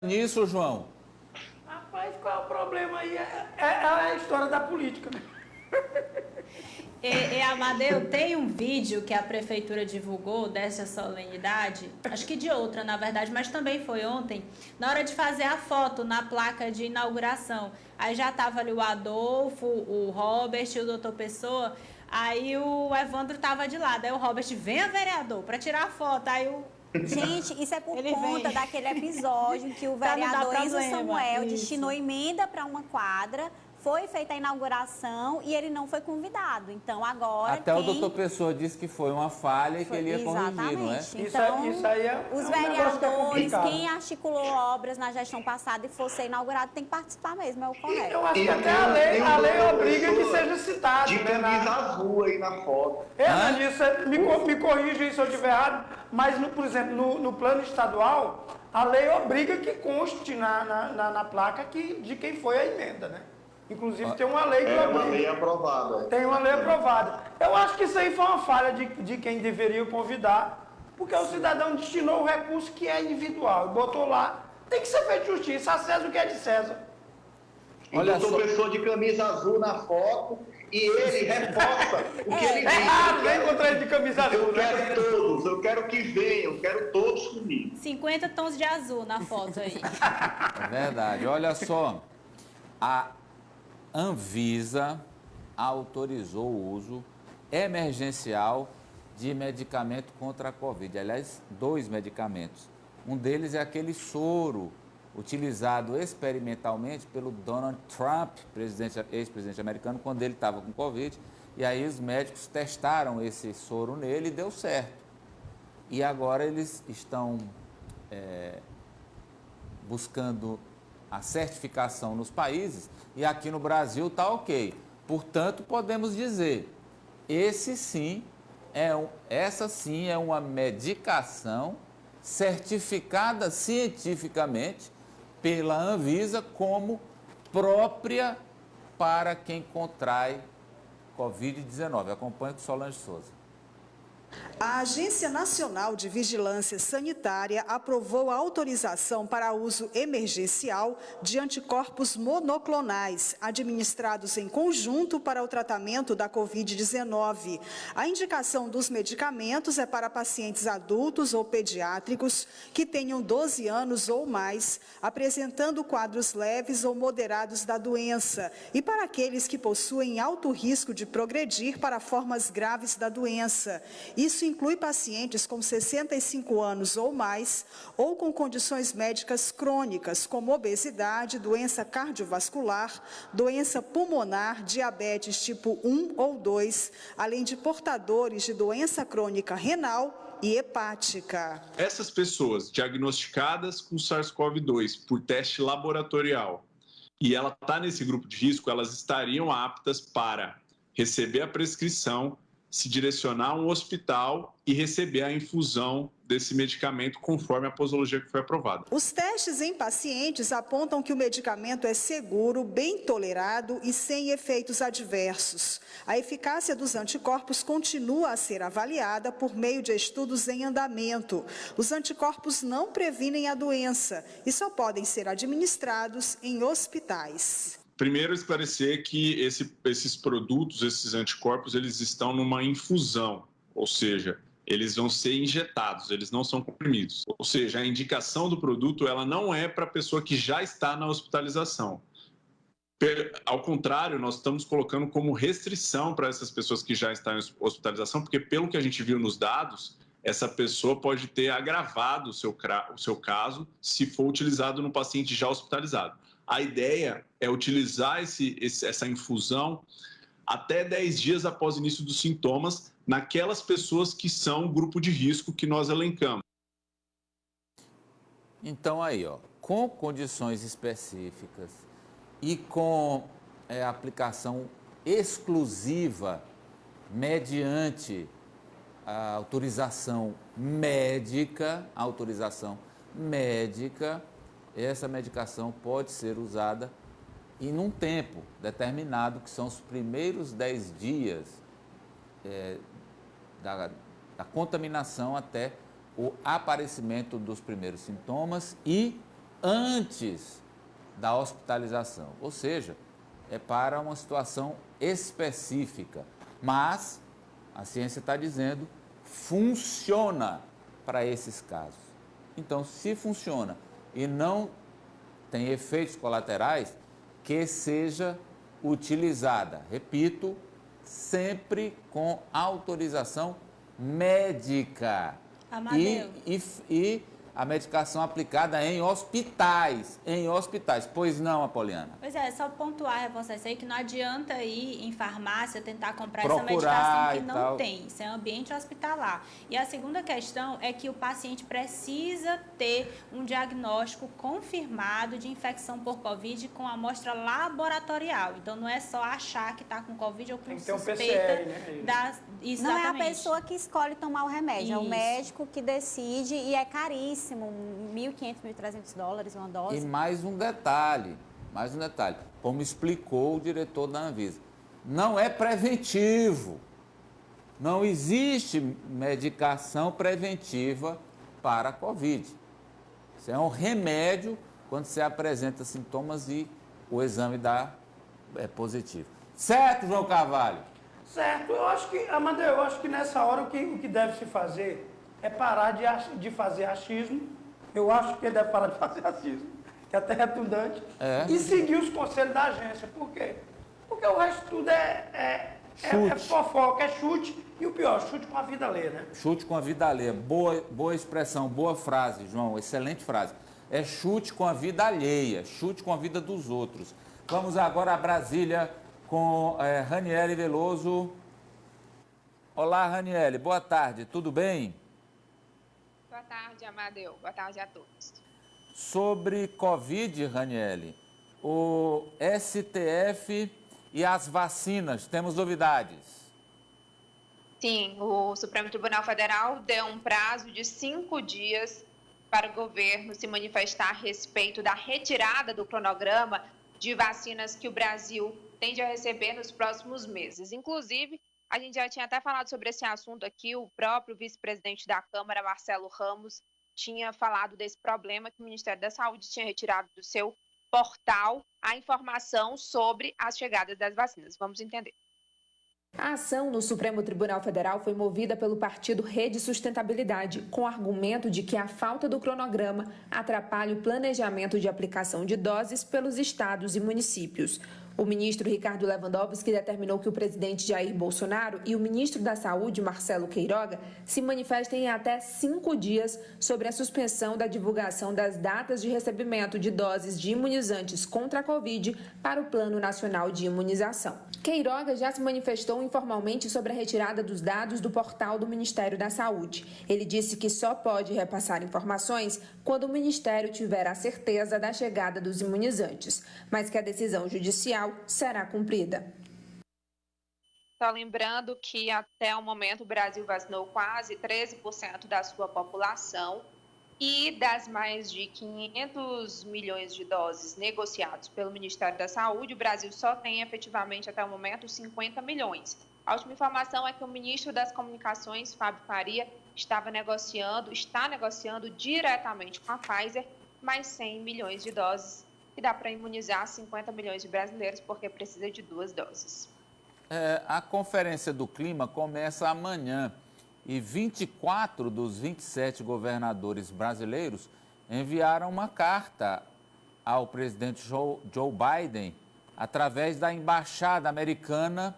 nisso, João? Rapaz, qual é o problema aí? É a história da política, né? Amadeu, tem um vídeo que a prefeitura divulgou dessa solenidade, acho que de outra, na verdade, mas também foi ontem, na hora de fazer a foto na placa de inauguração. Aí já estava ali o Adolfo, o Robert e o doutor Pessoa, aí o Evandro estava de lado, aí o Robert, venha vereador, para tirar a foto, aí o... Gente, isso é por Ele conta vem. daquele episódio que o Pra não dar vereador Enzo problema, Samuel isso. destinou emenda para uma quadra, foi feita a inauguração e ele não foi convidado. Então agora Até o doutor Pessoa disse que foi uma falha e que ele ia corrigir, não é? Exatamente. Então, Então, isso aí é os um negócio que é vereadores, complicado. quem articulou obras na gestão passada e for ser inaugurado, tem que participar mesmo, é o E correto. eu acho que até a lei obriga que seja citado. De camisa azul aí na foto. Analista, me corrija aí se eu estiver errado, mas, por exemplo, no plano estadual, a lei obriga que conste na placa de quem foi a emenda, né? Inclusive tem uma lei que É uma obriga. lei aprovada. Tem uma lei aprovada. Eu acho que isso aí foi uma falha de quem deveria convidar, porque o cidadão destinou o recurso que é individual e botou lá. Tem que ser feito justiça, a César o que é de César. Olha Olha só, só. pessoa de camisa azul na foto e ele reforça o que ele disse. Vem contra ele de camisa azul. Eu quero todos, eu quero que venham, eu quero todos comigo. 50 tons de azul na foto aí. É verdade. Olha só, a Anvisa autorizou o uso emergencial de medicamento contra a Covid. Aliás, 2 medicamentos. Um deles é aquele soro utilizado experimentalmente pelo Donald Trump, ex-presidente americano, quando ele estava com Covid. E aí os médicos testaram esse soro nele e deu certo. E agora eles estão buscando a certificação nos países e aqui no Brasil está ok. Portanto, podemos dizer, essa sim é uma medicação certificada cientificamente pela Anvisa como própria para quem contrai Covid-19. Acompanhe com Solange Souza. A Agência Nacional de Vigilância Sanitária aprovou a autorização para uso emergencial de anticorpos monoclonais, administrados em conjunto para o tratamento da Covid-19. A indicação dos medicamentos é para pacientes adultos ou pediátricos que tenham 12 anos ou mais, apresentando quadros leves ou moderados da doença, e para aqueles que possuem alto risco de progredir para formas graves da doença. Isso inclui pacientes com 65 anos ou mais, ou com condições médicas crônicas, como obesidade, doença cardiovascular, doença pulmonar, diabetes tipo 1 ou 2, além de portadores de doença crônica renal e hepática. Essas pessoas diagnosticadas com SARS-CoV-2 por teste laboratorial e ela está nesse grupo de risco, elas estariam aptas para receber a prescrição, se direcionar a um hospital e receber a infusão desse medicamento conforme a posologia que foi aprovada. Os testes em pacientes apontam que o medicamento é seguro, bem tolerado e sem efeitos adversos. A eficácia dos anticorpos continua a ser avaliada por meio de estudos em andamento. Os anticorpos não previnem a doença e só podem ser administrados em hospitais. Primeiro, esclarecer que esses produtos, esses anticorpos, eles estão numa infusão, ou seja, eles vão ser injetados, eles não são comprimidos. Ou seja, a indicação do produto ela não é para a pessoa que já está na hospitalização. Ao contrário, nós estamos colocando como restrição para essas pessoas que já estão em hospitalização, porque pelo que a gente viu nos dados, essa pessoa pode ter agravado o seu caso se for utilizado no paciente já hospitalizado. A ideia é utilizar essa infusão até 10 dias após o início dos sintomas naquelas pessoas que são grupo de risco que nós elencamos. Então aí, com condições específicas e com aplicação exclusiva mediante a autorização médica, essa medicação pode ser usada e num tempo determinado, que são os primeiros 10 dias da contaminação até o aparecimento dos primeiros sintomas e antes da hospitalização. Ou seja, é para uma situação específica. Mas a ciência está dizendo, funciona para esses casos. Então, se funciona e não tem efeitos colaterais, que seja utilizada, repito, sempre com autorização médica. Amadeu. E a medicação aplicada em hospitais, Pois não, Apoliana? Pois é só pontuar, reforçar isso aí, que não adianta ir em farmácia tentar comprar essa Procurar medicação que e não tal. tem. Isso é ambiente hospitalar. E a segunda questão é que o paciente precisa ter um diagnóstico confirmado de infecção por Covid com amostra laboratorial. Então, não é só achar que está com Covid ou com Tem que ter um suspeita PCR, né? da... Isso, Não é a exatamente. pessoa que escolhe tomar o remédio, é o Isso. médico que decide e é caríssimo, $1.500, $1.300 uma dose. E mais um detalhe, como explicou o diretor da Anvisa, não é preventivo, não existe medicação preventiva para a Covid. Isso é um remédio quando você apresenta sintomas e o exame dá positivo. Certo, João Carvalho? Certo, eu acho que, Amadeu, eu acho que nessa hora o que deve se fazer é parar de fazer achismo. Eu acho que ele deve parar de fazer achismo, que é até redundante, e seguir os conselhos da agência. Por quê? Porque o resto tudo é fofoca, é chute, e o pior, chute com a vida alheia, né? Chute com a vida alheia. Boa expressão, boa frase, João, excelente frase. É chute com a vida alheia, chute com a vida dos outros. Vamos agora a Brasília com Raniele Veloso. Olá, Raniele, boa tarde, tudo bem? Boa tarde, Amadeu. Boa tarde a todos. Sobre Covid, Raniele, o STF e as vacinas, temos novidades? Sim, o Supremo Tribunal Federal deu um prazo de 5 dias para o governo se manifestar a respeito da retirada do cronograma de vacinas que o Brasil tende a receber nos próximos meses. Inclusive, a gente já tinha até falado sobre esse assunto aqui, o próprio vice-presidente da Câmara, Marcelo Ramos, tinha falado desse problema que o Ministério da Saúde tinha retirado do seu portal a informação sobre as chegadas das vacinas. Vamos entender. A ação no Supremo Tribunal Federal foi movida pelo partido Rede Sustentabilidade, com o argumento de que a falta do cronograma atrapalha o planejamento de aplicação de doses pelos estados e municípios. O ministro Ricardo Lewandowski determinou que o presidente Jair Bolsonaro e o ministro da Saúde, Marcelo Queiroga, se manifestem em até 5 dias sobre a suspensão da divulgação das datas de recebimento de doses de imunizantes contra a Covid para o Plano Nacional de Imunização. Queiroga já se manifestou informalmente sobre a retirada dos dados do portal do Ministério da Saúde. Ele disse que só pode repassar informações quando o Ministério tiver a certeza da chegada dos imunizantes, mas que a decisão judicial será cumprida. Só lembrando que até o momento o Brasil vacinou quase 13% da sua população e das mais de 500 milhões de doses negociados pelo Ministério da Saúde, o Brasil só tem efetivamente até o momento 50 milhões. A última informação é que o ministro das Comunicações, Fábio Faria, está negociando diretamente com a Pfizer mais 100 milhões de doses, que dá para imunizar 50 milhões de brasileiros, porque precisa de 2 doses. A Conferência do Clima começa amanhã e 24 dos 27 governadores brasileiros enviaram uma carta ao presidente Joe Biden através da Embaixada Americana